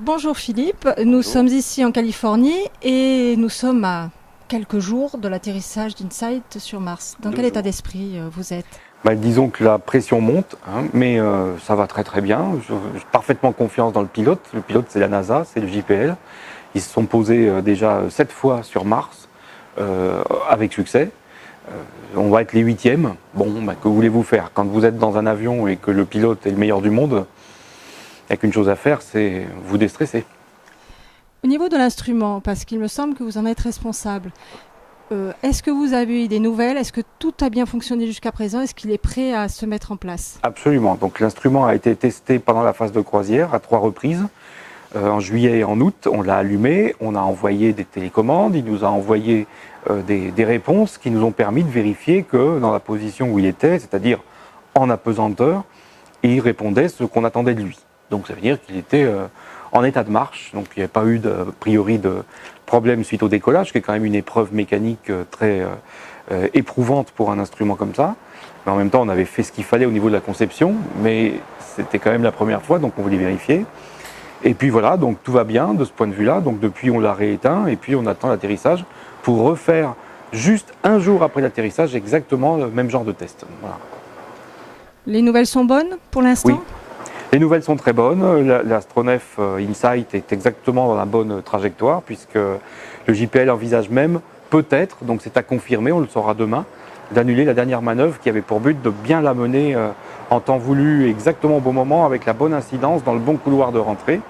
Bonjour Philippe, nous sommes ici en Californie et nous sommes à quelques jours de l'atterrissage d'InSight sur Mars. Dans quel état d'esprit vous êtes? Disons que la pression monte, mais ça va très très bien. J'ai parfaitement confiance dans le pilote. Le pilote, c'est la NASA, c'est le JPL. Ils se sont posés déjà 7 fois sur Mars avec succès. On va être les 8e. Que voulez-vous faire? Quand vous êtes dans un avion et que le pilote est le meilleur du monde, il n'y a qu'une chose à faire, c'est vous déstresser. Au niveau de l'instrument, parce qu'il me semble que vous en êtes responsable, est-ce que vous avez eu des nouvelles? Est-ce que tout a bien fonctionné jusqu'à présent? Est-ce qu'il est prêt à se mettre en place? Absolument. Donc l'instrument a été testé pendant la phase de croisière à 3 reprises. En juillet et en août, on l'a allumé, on a envoyé des télécommandes, il nous a envoyé des réponses qui nous ont permis de vérifier que dans la position où il était, c'est-à-dire en apesanteur, il répondait ce qu'on attendait de lui. Donc ça veut dire qu'il était en état de marche, donc il n'y avait pas eu a priori de problème suite au décollage, qui est quand même une épreuve mécanique très éprouvante pour un instrument comme ça. Mais en même temps, on avait fait ce qu'il fallait au niveau de la conception, mais c'était quand même la première fois, donc on voulait vérifier. Et puis voilà, donc tout va bien de ce point de vue-là. Donc depuis, on l'a rééteint et puis on attend l'atterrissage pour refaire juste un jour après l'atterrissage exactement le même genre de test. Voilà. Les nouvelles sont bonnes pour l'instant? Oui. Les nouvelles sont très bonnes. L'astronef InSight est exactement dans la bonne trajectoire puisque le JPL envisage même, peut-être, donc c'est à confirmer, on le saura demain, d'annuler la dernière manœuvre qui avait pour but de bien la mener en temps voulu, exactement au bon moment, avec la bonne incidence dans le bon couloir de rentrée.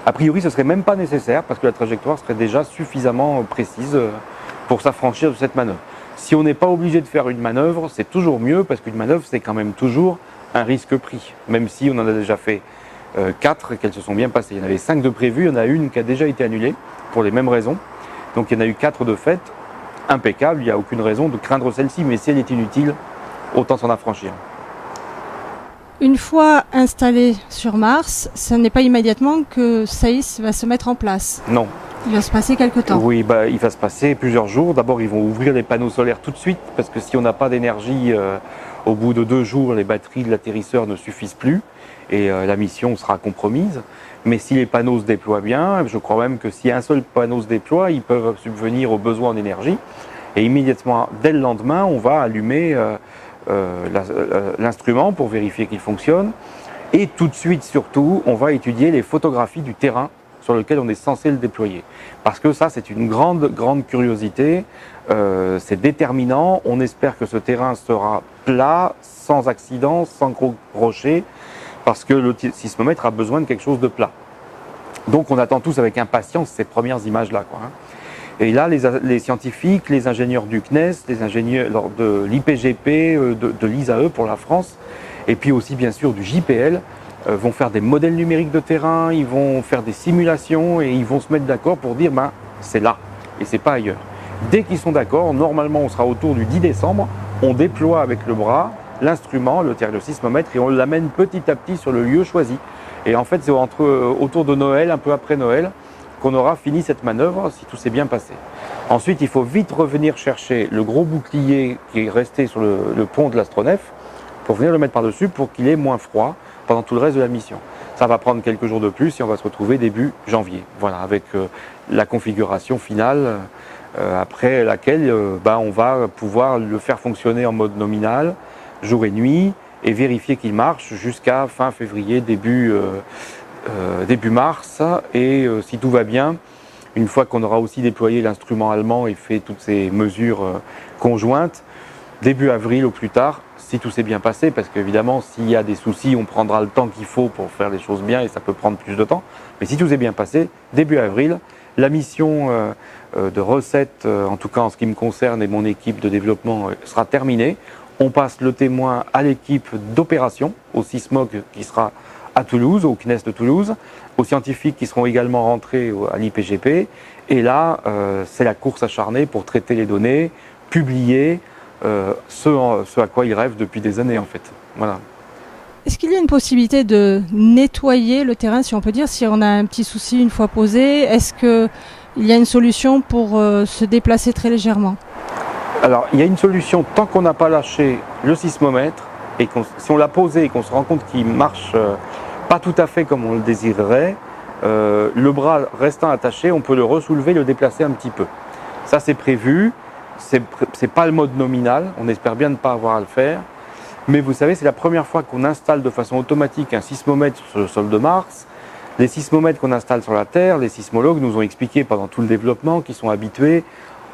A priori, ce ne serait même pas nécessaire parce que la trajectoire serait déjà suffisamment précise pour s'affranchir de cette manœuvre. Si on n'est pas obligé de faire une manœuvre, c'est toujours mieux parce qu'une manœuvre, c'est quand même toujours un risque pris, même si on en a déjà fait 4 et qu'elles se sont bien passées. Il y en avait 5 de prévues, il y en a une qui a déjà été annulée pour les mêmes raisons. Donc il y en a eu 4 de fait, impeccables, il n'y a aucune raison de craindre celle-ci, mais si elle est inutile, autant s'en affranchir. Une fois installé sur Mars, ce n'est pas immédiatement que SAIS va se mettre en place. Non. Il va se passer quelques temps. Oui, il va se passer plusieurs jours. D'abord, ils vont ouvrir les panneaux solaires tout de suite, parce que si on n'a pas d'énergie, au bout de 2 jours, les batteries de l'atterrisseur ne suffisent plus, et la mission sera compromise. Mais si les panneaux se déploient bien, je crois même que si un seul panneau se déploie, ils peuvent subvenir aux besoins en énergie. Et immédiatement, dès le lendemain, on va allumer l'instrument pour vérifier qu'il fonctionne. Et tout de suite, surtout, on va étudier les photographies du terrain sur lequel on est censé le déployer. Parce que ça, c'est une grande curiosité. C'est déterminant. On espère que ce terrain sera plat, sans accident, sans gros rochers, parce que le sismomètre a besoin de quelque chose de plat. Donc on attend tous avec impatience ces premières images-là, quoi. Et là, les scientifiques, les ingénieurs du CNES, les ingénieurs de l'IPGP, de l'ISAE pour la France, et puis aussi bien sûr du JPL, vont faire des modèles numériques de terrain, ils vont faire des simulations et ils vont se mettre d'accord pour dire c'est là et c'est pas ailleurs. Dès qu'ils sont d'accord, normalement on sera autour du 10 décembre, on déploie avec le bras l'instrument, le sismomètre, et on l'amène petit à petit sur le lieu choisi. Et en fait, c'est autour de Noël, un peu après Noël, qu'on aura fini cette manœuvre si tout s'est bien passé. Ensuite, il faut vite revenir chercher le gros bouclier qui est resté sur le pont de l'astronef pour venir le mettre par-dessus pour qu'il ait moins froid pendant tout le reste de la mission. Ça va prendre quelques jours de plus et on va se retrouver début janvier. Voilà, avec la configuration finale après laquelle on va pouvoir le faire fonctionner en mode nominal, jour et nuit, et vérifier qu'il marche jusqu'à fin février, début mars. Et si tout va bien, une fois qu'on aura aussi déployé l'instrument allemand et fait toutes ces mesures conjointes, début avril au plus tard, si tout s'est bien passé, parce qu'évidemment, s'il y a des soucis, on prendra le temps qu'il faut pour faire les choses bien et ça peut prendre plus de temps. Mais si tout s'est bien passé, début avril, la mission de recette, en tout cas en ce qui me concerne et mon équipe de développement, sera terminée. On passe le témoin à l'équipe d'opération, au SISMOC qui sera à Toulouse, au CNES de Toulouse, aux scientifiques qui seront également rentrés à l'IPGP. Et là, c'est la course acharnée pour traiter les données, publier ce à quoi ils rêvent depuis des années en fait. Voilà. Est-ce qu'il y a une possibilité de nettoyer le terrain, si on peut dire, si on a un petit souci une fois posé? Est-ce qu'il y a une solution pour se déplacer très légèrement? Alors, il y a une solution tant qu'on n'a pas lâché le sismomètre et si on l'a posé et qu'on se rend compte qu'il marche pas tout à fait comme on le désirerait, le bras restant attaché, on peut le ressoulever, le déplacer un petit peu. Ça c'est prévu, c'est pas le mode nominal, on espère bien ne pas avoir à le faire. Mais vous savez, c'est la première fois qu'on installe de façon automatique un sismomètre sur le sol de Mars. Les sismomètres qu'on installe sur la Terre, les sismologues nous ont expliqué pendant tout le développement qu'ils sont habitués,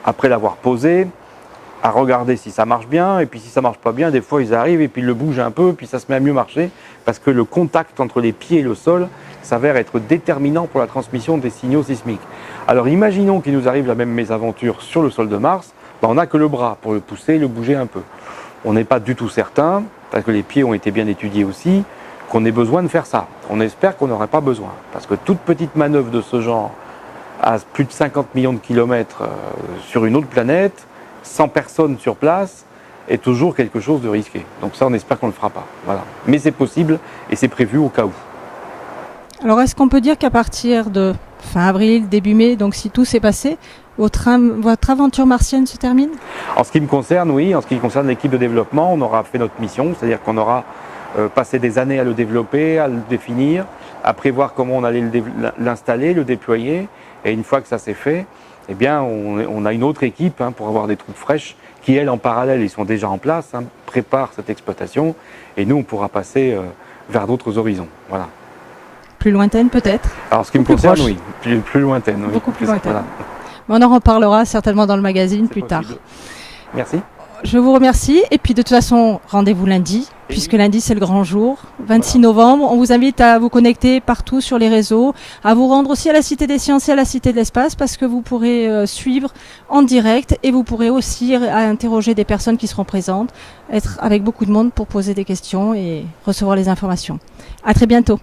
après l'avoir posé, à regarder si ça marche bien, et puis si ça marche pas bien, des fois ils arrivent et puis ils le bougent un peu, puis ça se met à mieux marcher, parce que le contact entre les pieds et le sol s'avère être déterminant pour la transmission des signaux sismiques. Alors imaginons qu'il nous arrive la même mésaventure sur le sol de Mars, on n'a que le bras pour le pousser et le bouger un peu. On n'est pas du tout certain, parce que les pieds ont été bien étudiés aussi, qu'on ait besoin de faire ça. On espère qu'on n'aurait pas besoin, parce que toute petite manœuvre de ce genre, à plus de 50 millions de kilomètres sur une autre planète, sans personne sur place, est toujours quelque chose de risqué. Donc ça, on espère qu'on ne le fera pas. Voilà. Mais c'est possible et c'est prévu au cas où. Alors, est-ce qu'on peut dire qu'à partir de fin avril, début mai, donc si tout s'est passé, votre aventure martienne se termine? En ce qui me concerne, oui. En ce qui concerne l'équipe de développement, on aura fait notre mission, c'est-à-dire qu'on aura passé des années à le développer, à le définir, à prévoir comment on allait l'installer, le déployer. Et une fois que ça s'est fait, eh bien, on a une autre équipe pour avoir des troupes fraîches qui, elles, en parallèle, ils sont déjà en place, préparent cette exploitation. Et nous, on pourra passer vers d'autres horizons. Voilà. Plus lointaine, peut-être? Alors, ce qui me concerne, oui. Plus lointaine. Oui. Beaucoup plus lointaine. Voilà. On en reparlera certainement dans le magazine plus tard. Merci. Je vous remercie. Et puis, de toute façon, rendez-vous lundi, puisque lundi, c'est le grand jour, 26 novembre. On vous invite à vous connecter partout sur les réseaux, à vous rendre aussi à la Cité des Sciences et à la Cité de l'Espace, parce que vous pourrez suivre en direct et vous pourrez aussi interroger des personnes qui seront présentes, être avec beaucoup de monde pour poser des questions et recevoir les informations. À très bientôt.